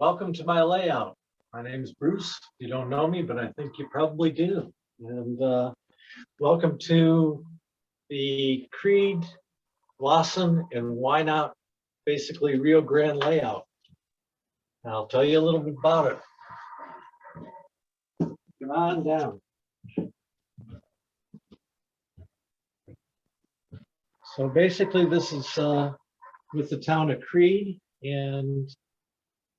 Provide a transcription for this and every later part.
Welcome to my layout. My name is Bruce. You don't know me, but I think you probably do. And welcome to the Creed, Blossom, and Why Not, basically Rio Grande layout. And I'll tell you a little bit about it. Come on down. So basically this is with the town of Creed, and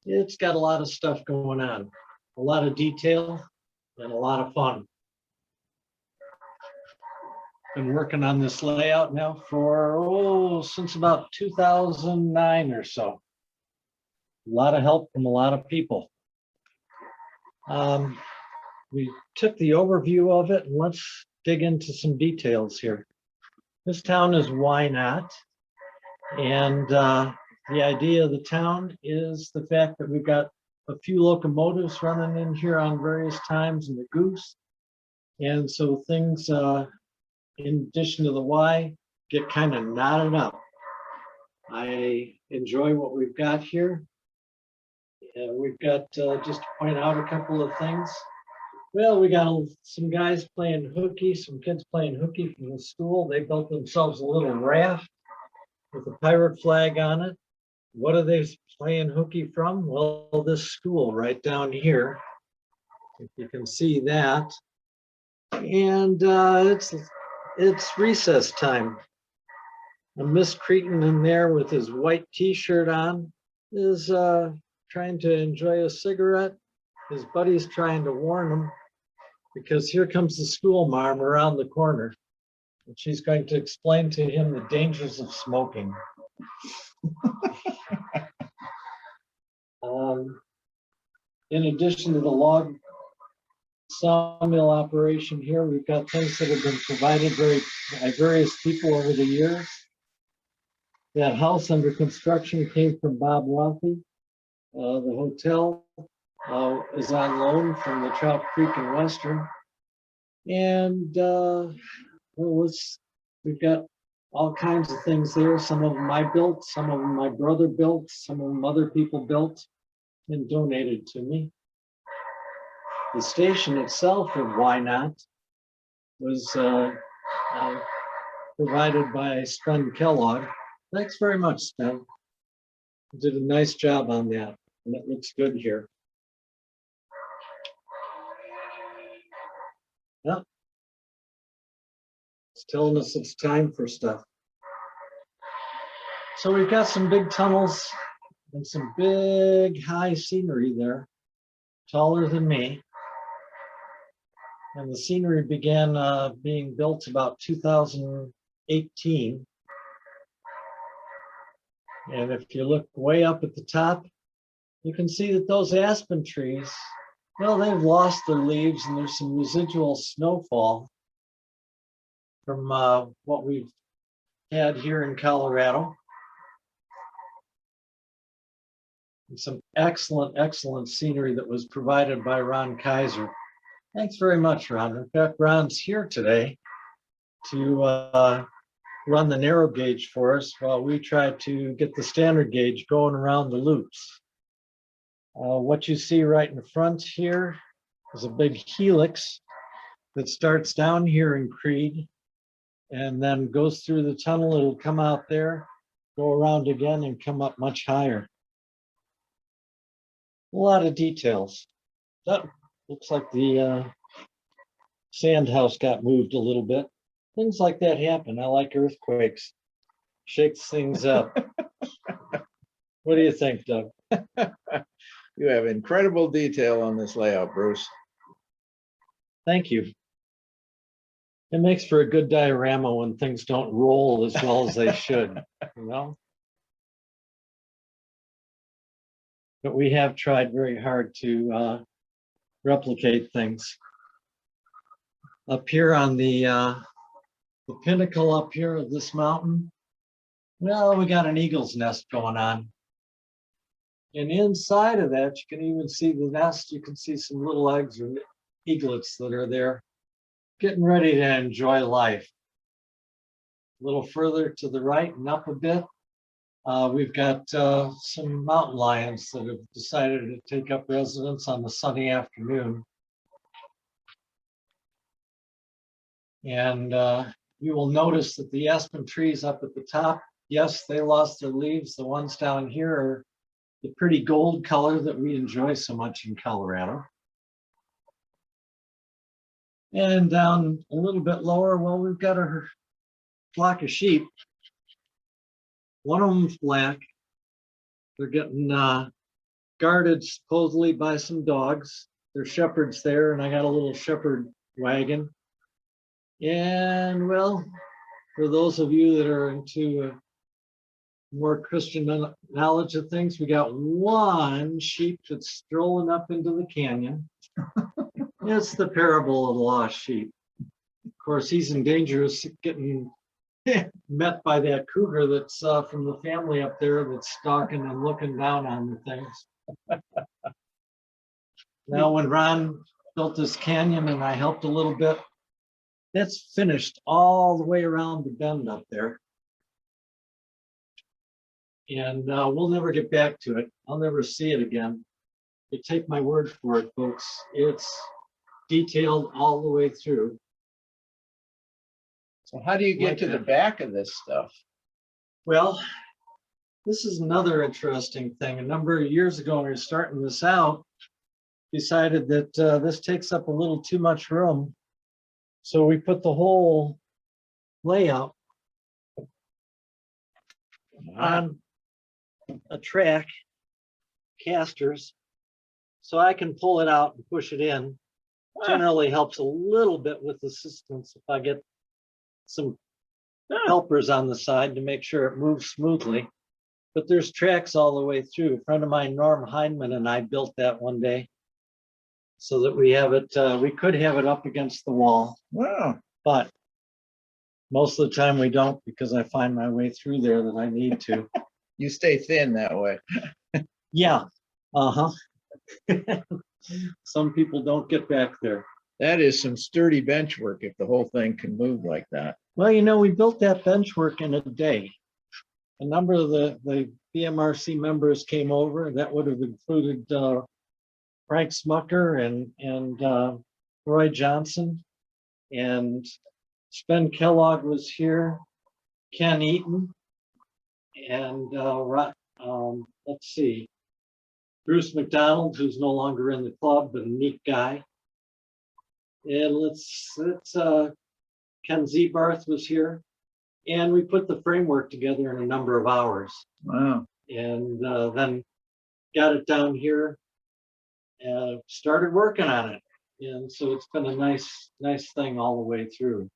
it's got a lot of stuff going on, a lot of detail and a lot of fun. Been working on this layout now for, since about 2009 or so. A lot of help from a lot of people. We took the overview of it, and let's dig into some details here. This town is Why Not? And the idea of the town is the fact that we've got a few locomotives running in here on various times in the goose. And so things, in addition to the why, get kind of knotted up. I enjoy what we've got here. We've got, just to point out a couple of things. Well, we got some guys playing hooky, some kids playing hooky from the school. They built themselves a little raft with a pirate flag on it. What are they playing hooky from? Well, this school right down here, if you can see that. And it's recess time. And Miss Cretin in there with his white t-shirt on is trying to enjoy a cigarette. His buddy's trying to warn him because here comes the school marm around the corner. And she's going to explain to him the dangers of smoking. In addition to the log sawmill operation here, we've got things that have been provided by various people over the years. That house under construction came from Bob Rothy. The hotel is on loan from the Trout Creek and Western. And we've got all kinds of things there. Some of them I built, some of them my brother built, some of them other people built and donated to me. The station itself of Why Not was provided by Spun Kellogg. Thanks very much, Spun. You did a nice job on that, and it looks good here. Yep. It's telling us it's time for stuff. So we've got some big tunnels and some big high scenery there, taller than me. And the scenery began being built about 2018. And if you look way up at the top, you can see that those aspen trees, well, they've lost their leaves and there's some residual snowfall from what we've had here in Colorado. And some excellent, excellent scenery that was provided by Ron Kaiser. Thanks very much, Ron. In fact, Ron's here today to run the narrow gauge for us while we try to get the standard gauge going around the loops. What you see right in front here is a big helix that starts down here in Creed and then goes through the tunnel. It'll come out there, go around again, and come up much higher. A lot of details. That looks like the sand house got moved a little bit. Things like that happen. I like earthquakes. Shakes things up. What do you think, Doug? You have incredible detail on this layout, Bruce. Thank you. It makes for a good diorama when things don't roll as well as they should, you know? But we have tried very hard to replicate things. Up here on the pinnacle up here of this mountain, well, we got an eagle's nest going on. And inside of that, you can even see the nest. You can see some little eggs or eaglets that are there, getting ready to enjoy life. A little further to the right and up a bit, We've got some mountain lions that have decided to take up residence on the sunny afternoon. And you will notice that the aspen trees up at the top, yes, they lost their leaves. The ones down here are the pretty gold color that we enjoy so much in Colorado. And down a little bit lower, well, we've got a flock of sheep. One of them's black. They're getting guarded supposedly by some dogs. There's shepherds there, and I got a little shepherd wagon. And well, for those of you that are into more Christian knowledge of things, we got one sheep that's strolling up into the canyon. It's the parable of the lost sheep. Of course, he's in danger of getting met by that cougar that's from the family up there that's stalking and looking down on the things. Now, when Ron built this canyon and I helped a little bit, that's finished all the way around the bend up there. And we'll never get back to it. I'll never see it again. You take my word for it, folks. It's detailed all the way through. So how do you get Like to the that. back of this stuff? Well, this is another interesting thing. A number of years ago, when we were starting this out, decided that this takes up a little too much room. So we put the whole layout on a track, casters, so I can pull it out and push it in. Generally helps a little bit with assistance if I get some helpers on the side to make sure it moves smoothly. But there's tracks all the way through. A friend of mine, Norm Heineman, and I built that one day so that we have it, we could have it up against the wall. Wow. But most of the time we don't, because I find my way through there that I need to. You stay thin that way. Yeah. Uh-huh. Some people don't get back there. That is some sturdy bench work if the whole thing can move like that. Well, you know, we built that bench work in a day. A number of the BMRC members came over. That would have included Frank Smucker and Roy Johnson. And Spen Kellogg was here, Ken Eaton, and let's see, Bruce McDonald, who's no longer in the club, but a neat guy. And let's Ken Zebarth was here, and we put the framework together in a number of hours. Wow. And then got it down here and started working on it. And so it's been a nice thing all the way through.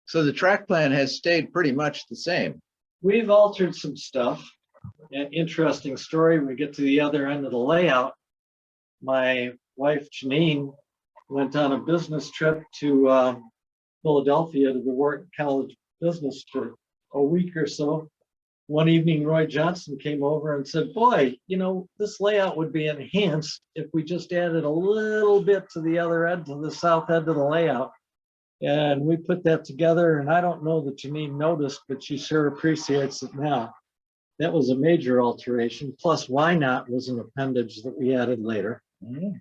So the track plan has stayed pretty much the same. We've altered some stuff. An interesting story, we get to the other end of the layout. My wife, Janine, went on a business trip to Philadelphia to the Wharton College Business for a week or so. One evening, Roy Johnson came over and said, boy, you know, this layout would be enhanced if we just added a little bit to the other end, to the south end of the layout. And we put that together, and I don't know that Janine noticed, but she sure appreciates it now. That was a major alteration. Plus, Why Not was an appendage that we added later. Mm.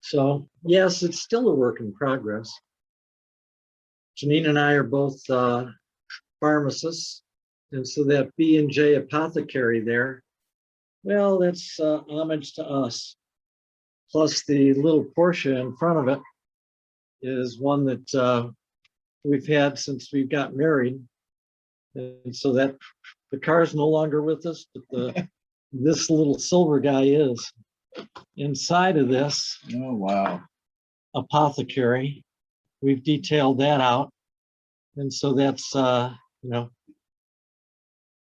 So yes, it's still a work in progress. Janine and I are both pharmacists. And so that B&J apothecary there, well, that's homage to us. Plus the little Porsche in front of it is one that we've had since we got married. And so that the car's no longer with us, but this little silver guy is. Inside of this Oh, wow. apothecary, we've detailed that out. And so that's, you know,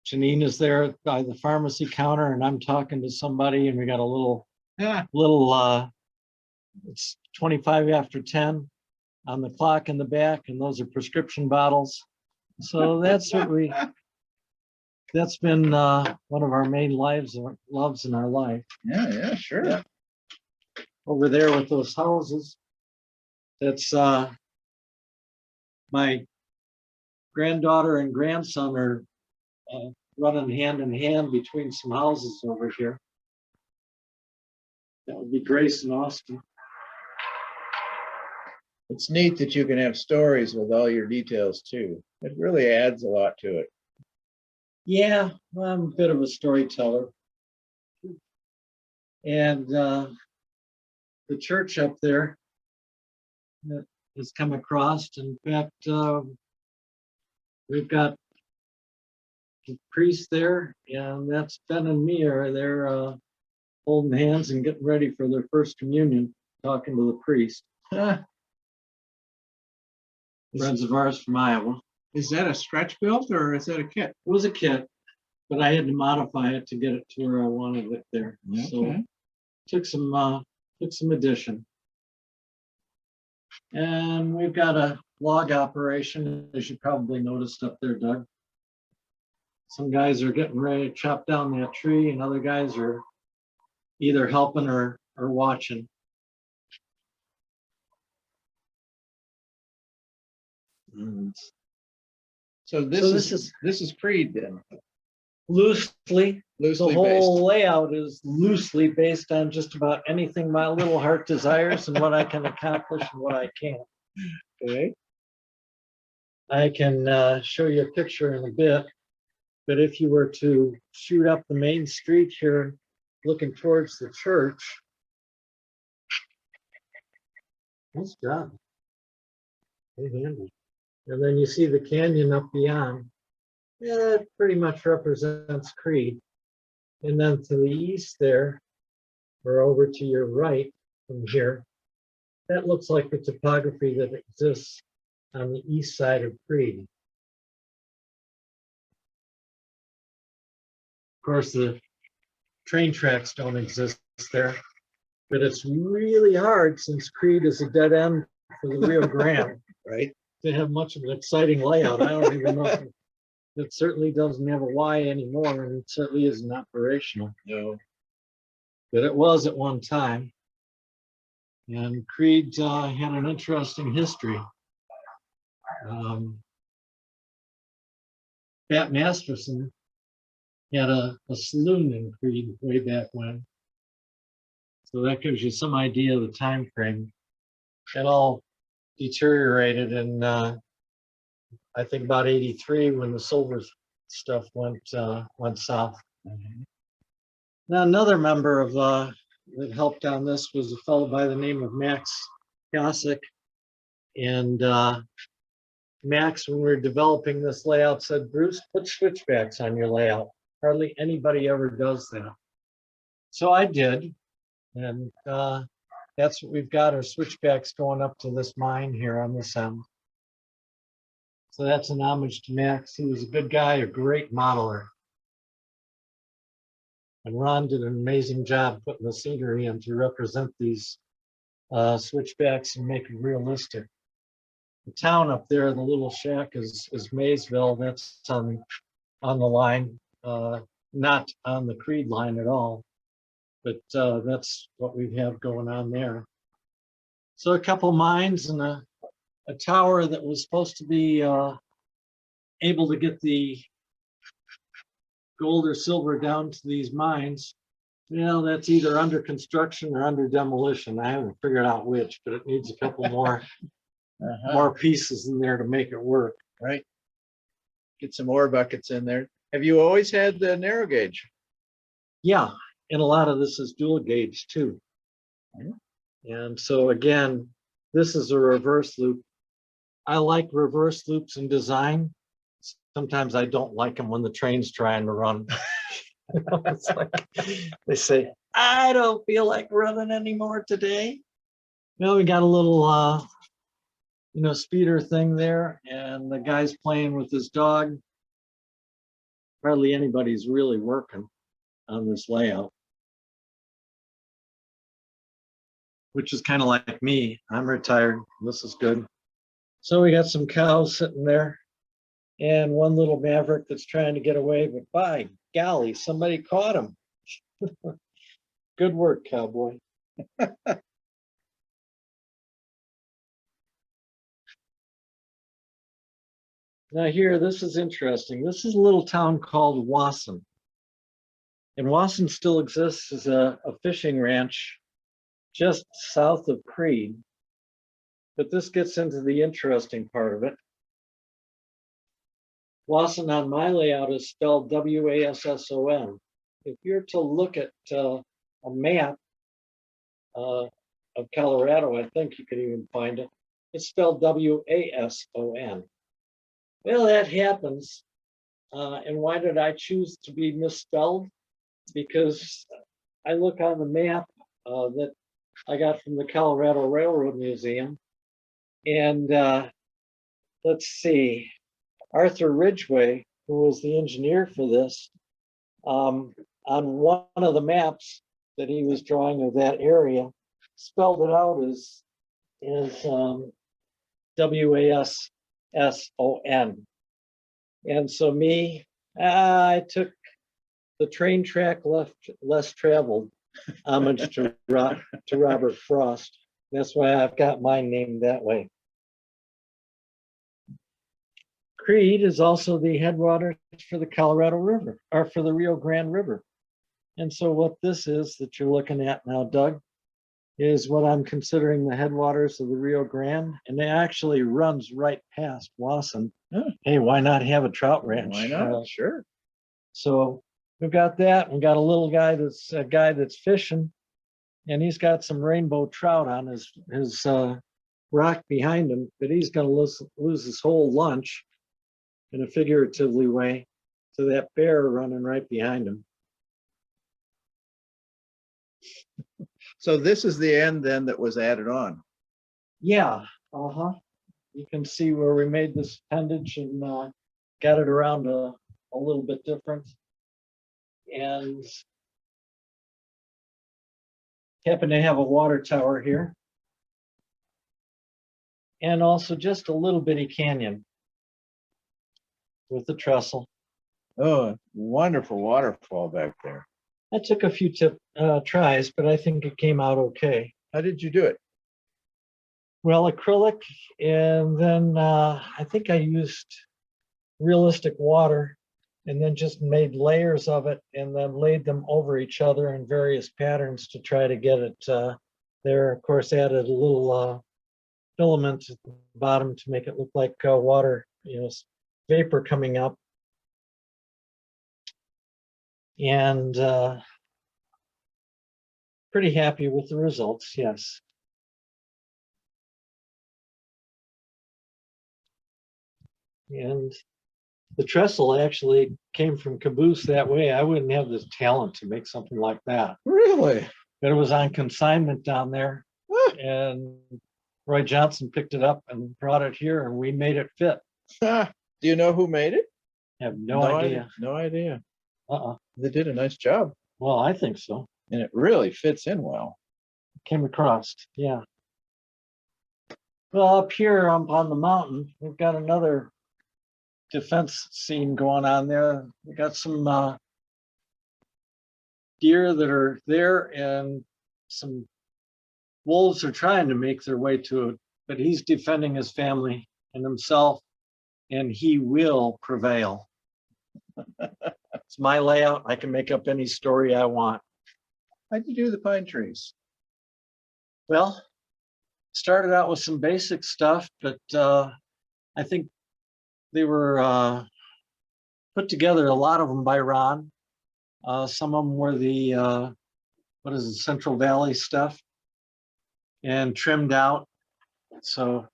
Janine is there by the pharmacy counter and I'm talking to somebody and we got a little, it's 25 after 10 on the clock in the back, and those are prescription bottles. So that's what that's been one of our main loves in our life. Yeah, sure. Yeah. Over there with those houses, that's my granddaughter and grandson are running hand in hand between some houses over here. That would be Grace and Austin. It's neat that you can have stories with all your details too. It really adds a lot to it. Yeah, well, I'm a bit of a storyteller. And the church up there that has come across. In fact, we've got the priest there, and that's Ben and me are there holding hands and getting ready for their first communion, talking to the priest. Friends of ours from Iowa. Is that a stretch built or is that a kit? It was a kit, but I had to modify it to get it to where I wanted it there. So Okay. took some addition. And we've got a log operation, as you probably noticed up there, Doug. Some guys are getting ready to chop down that tree, and other guys are either helping or watching. So this is Creed then, Loosely, the loosely whole based. layout is loosely based on just about anything my little heart desires and what I can accomplish and what I can't. Okay. I can show you a picture in a bit, but if you were to shoot up the main street here, looking towards the church. Nice job. Good handle. And then you see the canyon up beyond. Yeah, it pretty much represents Creed. And then to the east there, or over to your right from here, that looks like the topography that exists on the east side of Creed. Of course, the train tracks don't exist there, but it's really hard since Creed is a dead end for the Rio Grande. Right. To have much of an exciting layout. I don't even know if it certainly doesn't have a Y anymore, and it certainly isn't operational. No. But it was at one time. And Creed had an interesting history. Pat Masterson had a saloon in Creed way back when. So that gives you some idea of the time frame. It all deteriorated in I think about 83 when the silver stuff went south. Now another member of that helped on this was a fellow by the name of Max Gossick. And Max, when we were developing this layout, said, Bruce, put switchbacks on your layout. Hardly anybody ever does that. So I did. And that's what we've got, our switchbacks going up to this mine here on this end. So that's an homage to Max. He was a good guy, a great modeler. And Ron did an amazing job putting the scenery in to represent these switchbacks and make it realistic. The town up there, the little shack is Maysville. That's on the line, not on the Creed line at all. But that's what we have going on there. So a couple mines and a tower that was supposed to be able to get the gold or silver down to these mines. Well, that's either under construction or under demolition. I haven't figured out which, but it needs a couple more more pieces in there to make it work. Right. Get some ore buckets in there. Have you always had the narrow gauge? Yeah, and a lot of this is dual gauge too. And so again, this is a reverse loop. I like reverse loops in design. Sometimes I don't like them when the train's trying to run. It's like, they say, I don't feel like running anymore today. Well, we got a little, speeder thing there, and the guy's playing with his dog. Hardly anybody's really working on this layout, which is kind of like me. I'm retired. This is good. So we got some cows sitting there and one little maverick that's trying to get away, but by golly, somebody caught him. Good work, cowboy. Now here, this is interesting. This is a little town called Wasson. And Wasson still exists as a fishing ranch just south of Creed. But this gets into the interesting part of it. Wasson on my layout is spelled W-A-S-S-O-N. If you're to look at a map of Colorado, I think you could even find it. It's spelled W-A-S-O-N. Well, that happens. And why did I choose to be misspelled? Because I look on the map that I got from the Colorado Railroad Museum. And let's see, Arthur Ridgway, who was the engineer for this, on one of the maps that he was drawing of that area, spelled it out as W-A-S-S-O-N. And so I took the train track less traveled, homage to Robert Frost. That's why I've got mine named that way. Creed is also the headwaters for the Colorado River, or for the Rio Grande River. And so what this is that you're looking at now, Doug, is what I'm considering the headwaters of the Rio Grande, and it actually runs right past Wasson. Huh. Hey, why not have a trout ranch? Why not? Sure. So we've got that. We got a little guy that's a guy that's fishing, and he's got some rainbow trout on his rock behind him, but he's going to lose his whole lunch in a figuratively way to that bear running right behind him. So this is the end then that was added on. Yeah, you can see where we made this appendage and got it around a little bit different. And happen to have a water tower here. And also just a little bitty canyon with the trestle. Oh, wonderful waterfall back there. I took a few tries, but I think it came out okay. How did you do it? Well, acrylic, and then I think I used realistic water and then just made layers of it and then laid them over each other in various patterns to try to get it there. Of course, added a little filament at the bottom to make it look like water, vapor coming up. And pretty happy with the results, yes. And the trestle actually came from Caboose that way. I wouldn't have the talent to make something like that. Really? But it was on consignment down there. And Roy Johnson picked it up and brought it here and we made it fit. Do you know who made it? I have no idea. No idea. Uh-uh. They did a nice job. Well, I think so. And it really fits in well. Came across, yeah. Well, up here on the mountain, we've got another defense scene going on there. We got some deer that are there and some wolves are trying to make their way to it, but he's defending his family and himself, and he will prevail. It's my layout. I can make up any story I want. How'd you do the pine trees? Well, started out with some basic stuff, but I think they were put together, a lot of them by Ron. Some of them were the, Central Valley stuff and trimmed out. So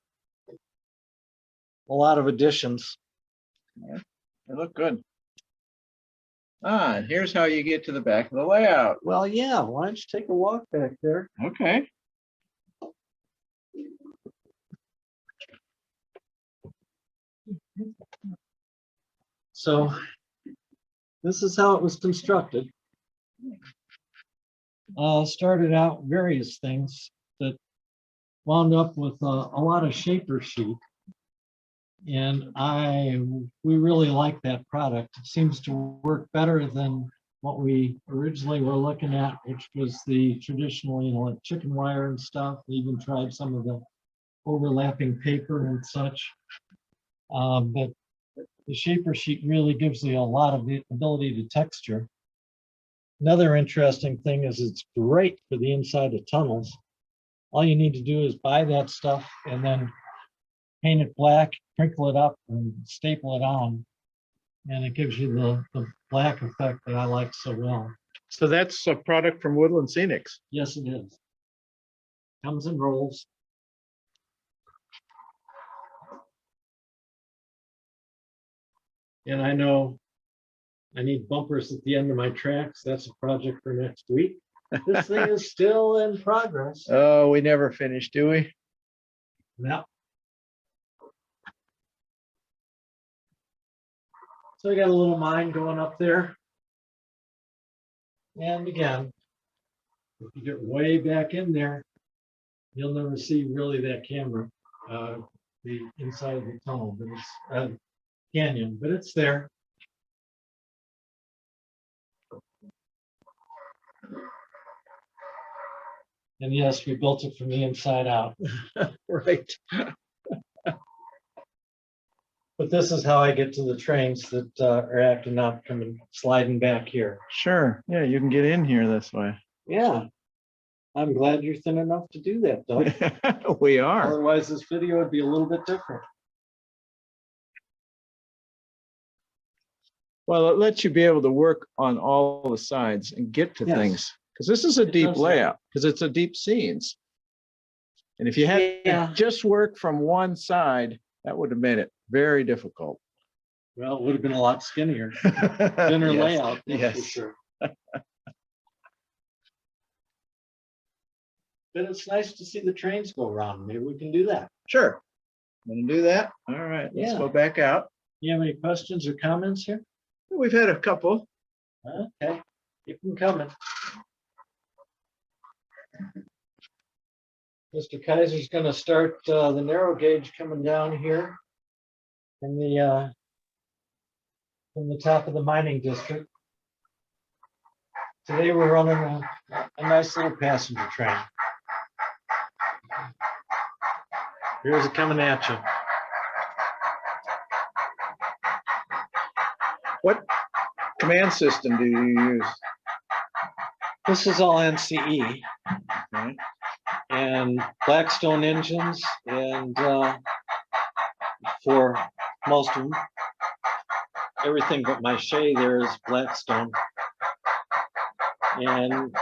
a lot of additions. Yeah, they look good. And here's how you get to the back of the layout. Well, yeah, why don't you take a walk back there? Okay. So this is how it was constructed. Started out various things that wound up with a lot of shaper sheet. And we really like that product. It seems to work better than what we originally were looking at, which was the traditional, like chicken wire and stuff. We even tried some of the overlapping paper and such. But The shaper sheet really gives you a lot of the ability to texture. Another interesting thing is it's great for the inside of tunnels. All you need to do is buy that stuff and then paint it black, crinkle it up, and staple it on. And it gives you the black effect that I like so well. So that's a product from Woodland Scenics. Yes, it is. Comes in rolls. And I know I need bumpers at the end of my tracks. That's a project for next week. This thing is still in progress. Oh, we never finished, do we? Yeah. So I got a little mine going up there. And again, if you get way back in there, you'll never see really that camera, the inside of the tunnel, but it's a canyon, but it's there. And yes, we built it from the inside out. Right. But this is how I get to the trains that are acting up, coming sliding back here. Sure. Yeah, you can get in here this way. Yeah. I'm glad you're thin enough to do that, Doug. We are. Otherwise, this video would be a little bit different. Well, it lets you be able to work on all the sides and get to Yes. things. Because this is a deep does. layout, because it's a deep scenes. And if you had Yeah. just work from one side, that would have made it very difficult. Well, it would have been a lot skinnier, thinner Yes. layout, that's for Yes. sure. But it's nice to see the trains go around. Maybe we can do that. Sure. Want to do that? All right, let's Yeah. go back out. You have any questions or comments here? We've had a couple. Okay, keep them coming. Mr. Kaiser's going to start the narrow gauge coming down here from the top of the mining district. Today we're running a nice little passenger train. Here's it coming at you. What command system do you use? This is all NCE Okay. and Blackstone engines, and for most of them, everything but my Shay there is Blackstone. And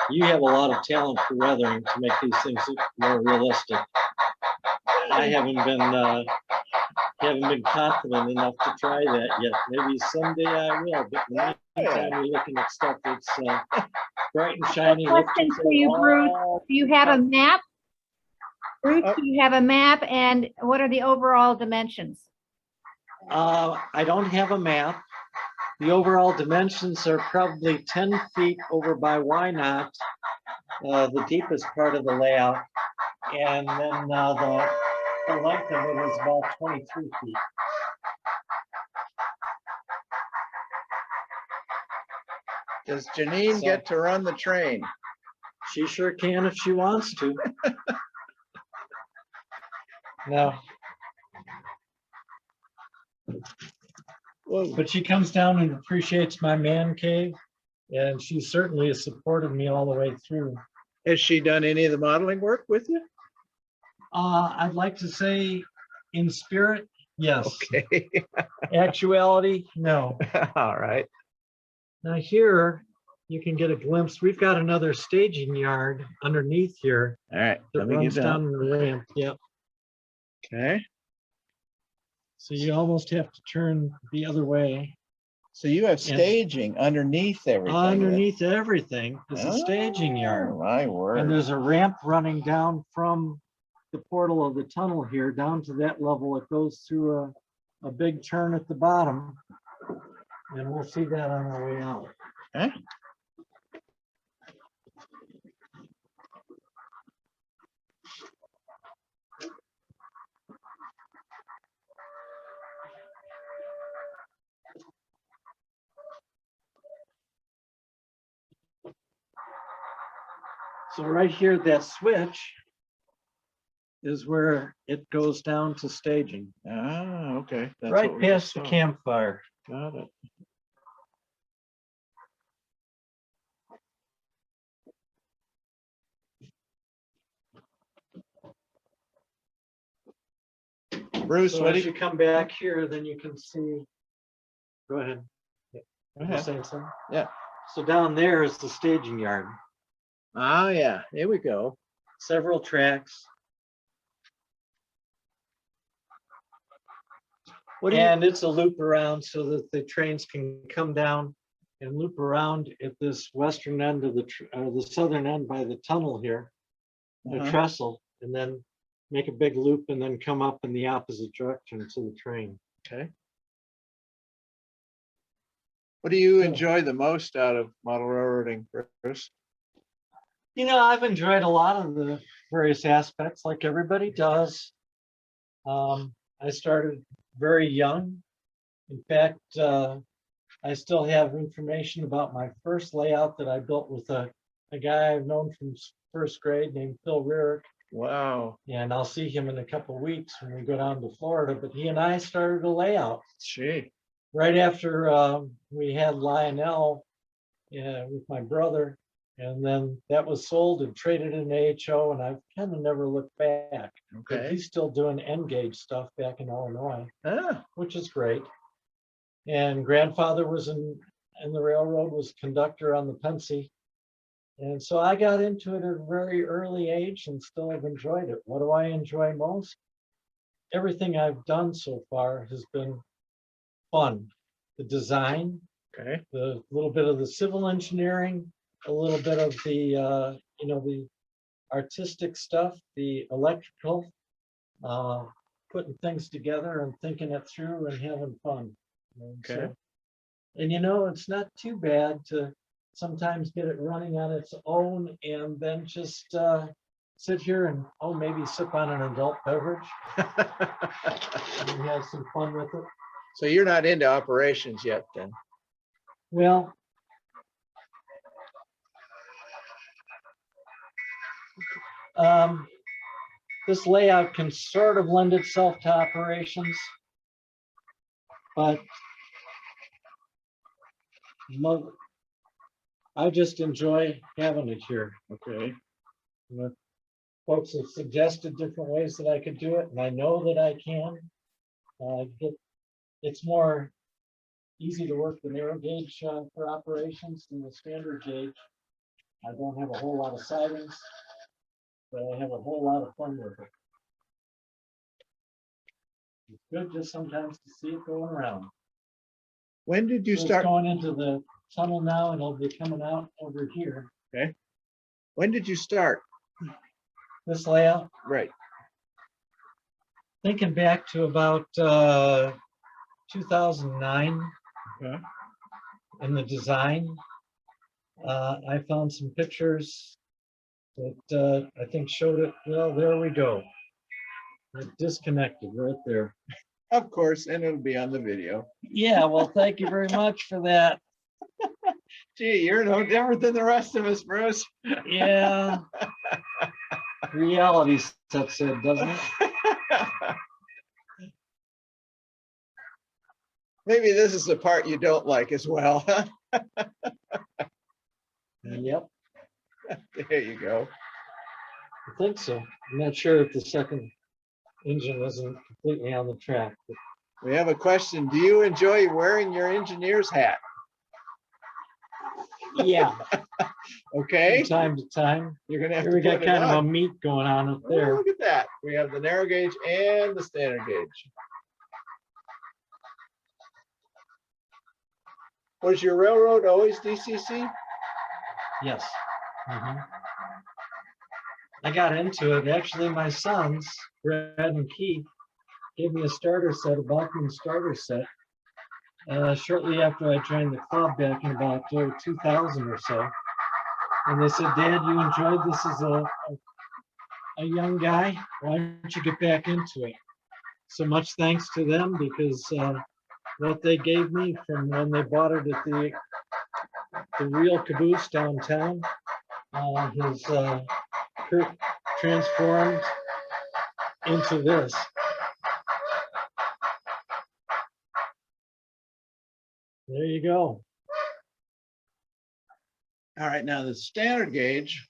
you have a lot of talent for weathering to make these things look more realistic. I haven't been confident enough to try that yet. Maybe someday I will, but in the meantime, we're looking at stuff that's bright and shiny. Question for you, Bruce. Do you have a map? Bruce, do you have a map, and what are the overall dimensions? I don't have a map. The overall dimensions are probably 10 feet over by Why Not, the deepest part of the layout. And then the length of it is about 23 feet. Does Janine So- get to run the train? She sure can if she wants to. No, Whoa. but she comes down and appreciates my man cave, and she certainly has supported me all the way through. Has she done any of the modeling work with you? I'd like to say in spirit, yes. Okay. Actuality, no. All right. Now here, you can get a glimpse. We've got another staging yard underneath here All right. that Let me runs get down down. the ramp. Yep. Okay. So you almost have to turn the other way. So you have staging underneath everything. Underneath everything is a staging yard. Oh, my And word. there's a ramp running down from the portal of the tunnel here down to that level. It goes through a big turn at the bottom. And we'll see that on our way out. Okay. So right here, that switch is where it goes down to staging, Ah, okay. That's right what we just past the saw. campfire. Got it. Bruce, So what as do you you? come back here, then you can see, go ahead. Go You ahead. saying something? Yeah. So down there is the staging yard, Ah, yeah. Here we go. several tracks. What do you? And it's a loop around so that the trains can come down and loop around at this western end of the southern end by the tunnel here, the Uh-huh. trestle, and then make a big loop and then come up in the opposite direction to the train. Okay. What do you So- enjoy the most out of model railroading, Bruce? You know, I've enjoyed a lot of the various aspects like everybody does. I started very young. In fact, I still have information about my first layout that I built with a guy I've known from first grade named Phil Rearick. Wow. And I'll see him in a couple of weeks when we go down to Florida. But he and I started a layout Gee. right after we had Lionel with my brother. And then that was sold and traded in AHO, and I've kind of never looked back. But Okay. he's still doing N-gauge stuff back in Illinois, Ah, which is great. And grandfather was in the railroad, was conductor on the Pennsy. And so I got into it at a very early age and still have enjoyed it. What do I enjoy most? Everything I've done so far has been fun. The design, okay. the little bit of the civil engineering, a little bit of the, the artistic stuff, the electrical, putting things together and thinking it through and having fun. And Okay. and it's not too bad to sometimes get it running on its own and then just sit here and maybe sip on an adult beverage and have some fun with it. So you're not into operations yet then? Well, this layout can sort of lend itself to operations, but I just enjoy having it here. Okay. Folks have suggested different ways that I could do it, and I know that I can. It's more easy to work the narrow gauge for operations than the standard gauge. I don't have a whole lot of sidings, but I have a whole lot of fun with it. It's good just sometimes to see it going around. When did you So start? It's going into the tunnel now, and it'll be coming out over here. Okay. When did you start? This layout, Right. thinking back to about 2009 Okay. in the design. I found some pictures that I think showed it. Well, there we go. It disconnected right there. Of course, and it'll be on the video. Yeah, well, thank you very much for that. Gee, you're no different than the rest of us, Bruce. Yeah. Reality sets in, doesn't it? Maybe this is the part you don't like as well. Yep, There you go. I think so. I'm not sure if the second engine isn't completely on the track, but We have a question. Do you enjoy wearing your engineer's hat? yeah, Okay. from time to time. You're gonna have Here to we got put it kind of a on. meet going on up Oh, there. look at that. We have the narrow gauge and the standard gauge. Was your railroad always DCC? Yes. Mhm. I got into it. Actually, my sons, Brad and Keith, gave me a starter set, a Bachman starter set, shortly after I joined the club back in about 2000 or so. And they said, Dad, you enjoyed this as a young guy. Why don't you get back into it? So much thanks to them, because what they gave me from when they bought it at the Real Caboose downtown has transformed into this. There you go. All right, now the standard gauge,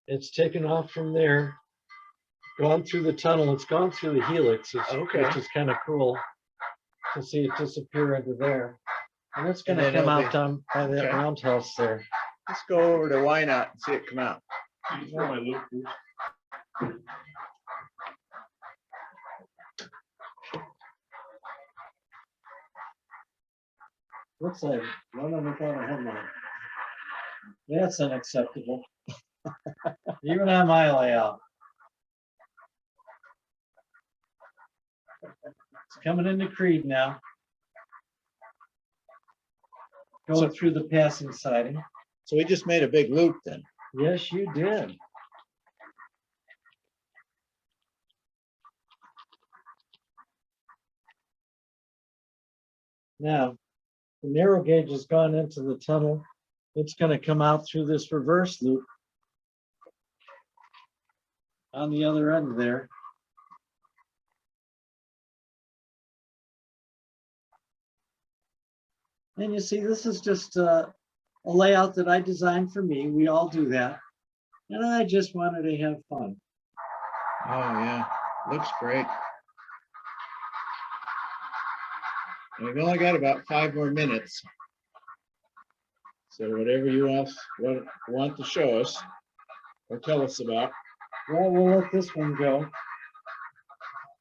It's taken off from there, gone through the tunnel. It's gone through the helix, Okay. which is kind of cool to see it disappear into there. And it's going And to then come it'll out be- down by that okay. roundhouse there. let's go over to Why Not and see it come out. Looks like running without a headlight. That's unacceptable. Even on my layout. It's coming into Creed now. Going through the passing siding. So we just made a big loop then. Yes, you did. Now, the narrow gauge has gone into the tunnel. It's going to come out through this reverse loop on the other end there. And you see, this is just a layout that I designed for me. We all do that. And I just wanted to have fun. Oh, yeah, looks great. And we've only got about 5 more minutes. So whatever you want to show us or tell us about. Well, we'll let this one go.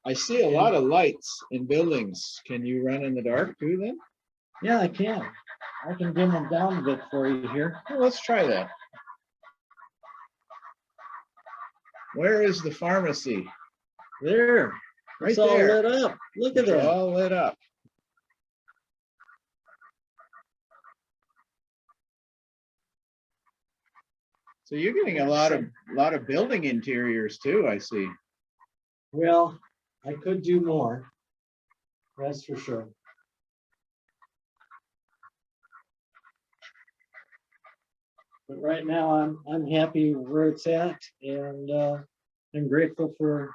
I see a lot of lights in buildings. Can you run in the dark too then? Yeah, I can. I can dim them down a bit for you here. Well, let's try that. Where is the pharmacy? There. Right It's all there. lit up. Look at It's that. all lit up. So you're getting a lot of building interiors too, I see. Well, I could do more. That's for sure. But right now, I'm happy where it's at, and I'm grateful for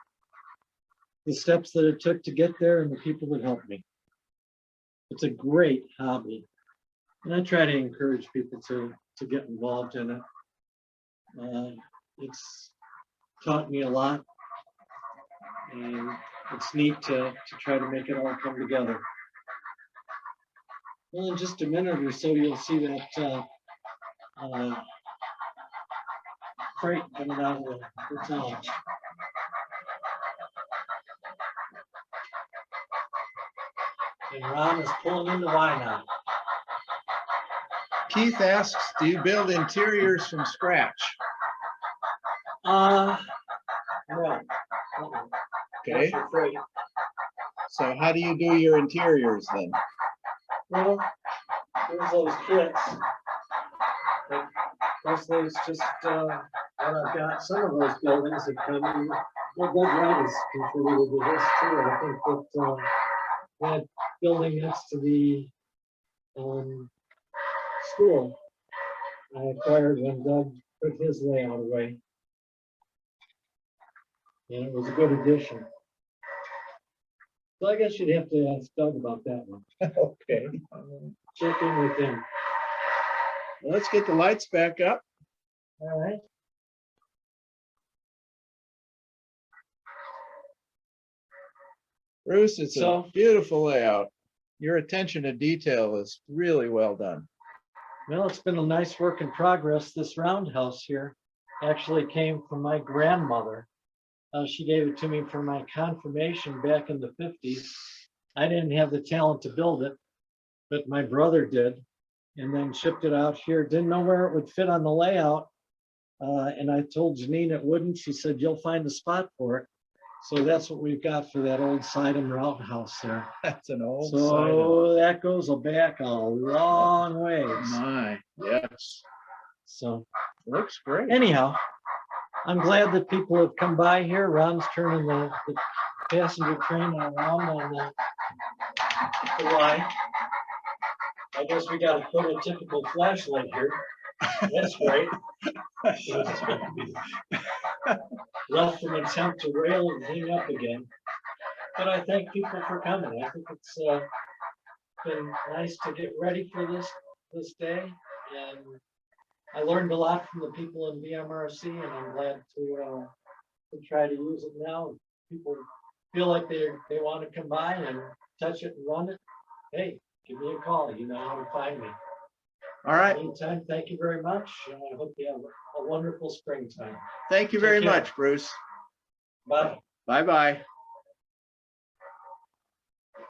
the steps that it took to get there and the people that helped me. It's a great hobby, and I try to encourage people to get involved in it. It's taught me a lot, and it's neat to try to make it all come together. Well, in just a minute or so, you'll see that freight coming out of the tunnel. And Ron is pulling into Why Not. Keith asks, do you build interiors from scratch? No. Okay. That's for free. So how do you do your interiors then? Well, there's those kits. But mostly it's just what I've got. Some of those buildings have come in. Well, Doug Wright has contributed to this too. I think that that building next to the school I acquired when Doug took his layout away. And it was a good addition. So I guess you'd have to ask Doug about that one. Okay. Check in with him. Well, let's get the lights back up. All right. Bruce, it's So- a beautiful layout. Your attention to detail is really well done. Well, it's been a nice work in progress. This roundhouse here actually came from my grandmother. She gave it to me for my confirmation back in the 50s. I didn't have the talent to build it, but my brother did, and then shipped it out here. Didn't know where it would fit on the layout. And I told Janine it wouldn't. She said, you'll find a spot for it. So that's what we've got for that old Sidham roundhouse there. That's an old side. So that goes back a long ways. My, yes, So looks great. anyhow, I'm glad that people have come by here. Ron's turning the passenger train around on the line. I guess we got to put a typical flashlight here. That's great. Left from attempt to rail and hang up again. But I thank people for coming. I think it's been nice to get ready for this day. And I learned a lot from the people in BMRC, and I'm glad to try to use it now. People feel like they want to come by and touch it and run it. Hey, give me a call. You know how to find me. All right. Meantime, thank you very much. And I hope you have a wonderful springtime. Thank you very Take care. much, Bruce. Bye. Bye-bye.